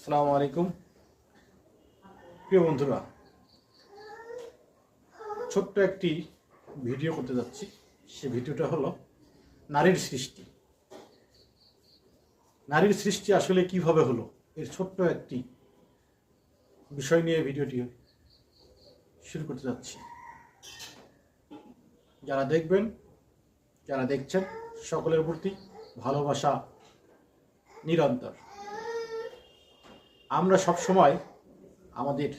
আসসালামু আলাইকুম প্রিয় বন্ধুরা, ছোট্ট একটি ভিডিও করতে যাচ্ছি। সে ভিডিওটা হলো নারীর সৃষ্টি। নারীর সৃষ্টি আসলে কিভাবে হলো, এর ছোট্ট একটি বিষয় নিয়ে ভিডিওটি শুরু করতে যাচ্ছি। যারা দেখবেন, যারা দেখছেন, সকলের প্রতি ভালোবাসা নিরন্তর। আমরা সবসময় আমাদের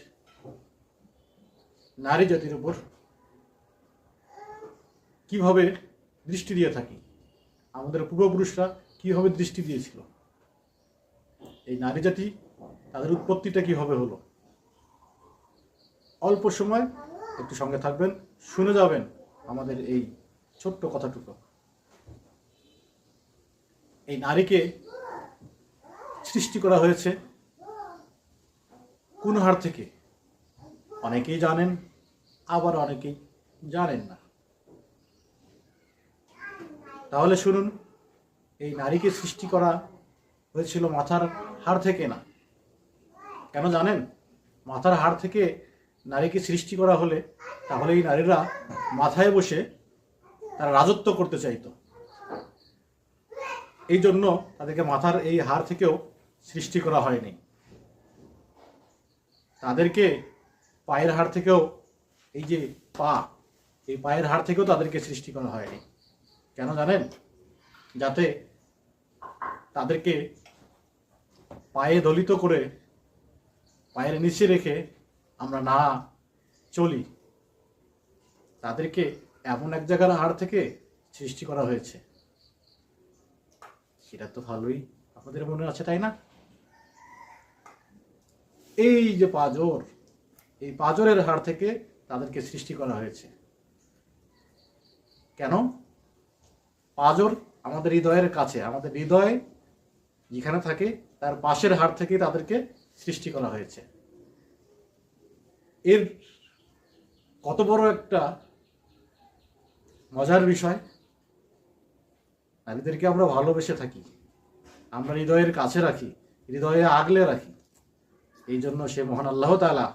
নারী জাতির উপর কিভাবে দৃষ্টি দিয়ে থাকি, আমাদের পূর্বপুরুষরা কিভাবে দৃষ্টি দিয়েছিল, এই নারী জাতি তাদের উৎপত্তিটা কিভাবে হলো। অল্প সময় একটু সঙ্গে থাকবেন, শুনে যাবেন আমাদের এই ছোট্ট কথাটুকু। এই নারীকে সৃষ্টি করা হয়েছে কোন হাড় থেকে অনেকেই জানেন, আবার অনেকেই জানেন না। তাহলে শুনুন, এই নারীকে সৃষ্টি করা হয়েছিল মাথার হাড় থেকে না। কেন জানেন? মাথার হাড় থেকে নারীকে সৃষ্টি করা হলে তাহলে এই নারীরা মাথায় বসে তারা রাজত্ব করতে চাইতো। এই জন্য তাদেরকে মাথার এই হাড় থেকেও সৃষ্টি করা হয়নি। তাদেরকে পায়ের হাড় থেকেও, এই যে পা, এই পায়ের হাড় থেকেও তাদেরকে সৃষ্টি করা হয়নি। কেন জানেন? যাতে তাদেরকে পায়ে দলিত করে পায়ের নিচে রেখে আমরা না চলি। তাদেরকে এমন এক জায়গার হাড় থেকে সৃষ্টি করা হয়েছে, সেটা তো ভালোই আপনাদের মনে আছে, তাই না? এই যে পাঁজর, এই পাঁজরের হাড় থেকে তাদেরকে সৃষ্টি করা হয়েছে। কেন? পাঁজর আমাদের হৃদয়ের কাছে, আমাদের হৃদয় যেখানে থাকে তার পাশের হাড় থেকে তাদেরকে সৃষ্টি করা হয়েছে। এর কত বড় একটা মজার বিষয়! নারীদেরকে আমরা ভালোবেসে থাকি, আমরা হৃদয়ের কাছে রাখি, হৃদয়ে আগলে রাখি। এই জন্য সে মহান আল্লাহ তাআলা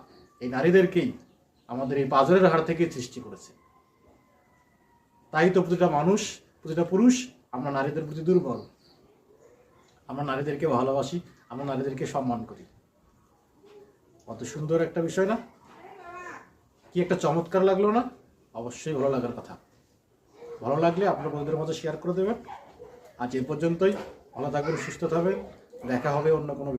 এই নারীদেরকেই আমাদের এই পাঁজরের হাড় থেকে সৃষ্টি করেছে। তাই তো প্রতিটা মানুষ, প্রতিটা পুরুষ আমরা নারীদের প্রতি দুর্বল। আমরা নারীদেরকে ভালোবাসি, আমরা নারীদেরকে সম্মান করি। কত সুন্দর একটা বিষয় না? কি একটা চমৎকার লাগলো না? অবশ্যই ভালো লাগার কথা। ভালো লাগলে আপনার বন্ধুদের মধ্যে শেয়ার করে দেবেন। আজ এ পর্যন্তই। ভালো থাকবেন, সুস্থ থাকবেন। দেখা হবে অন্য কোনো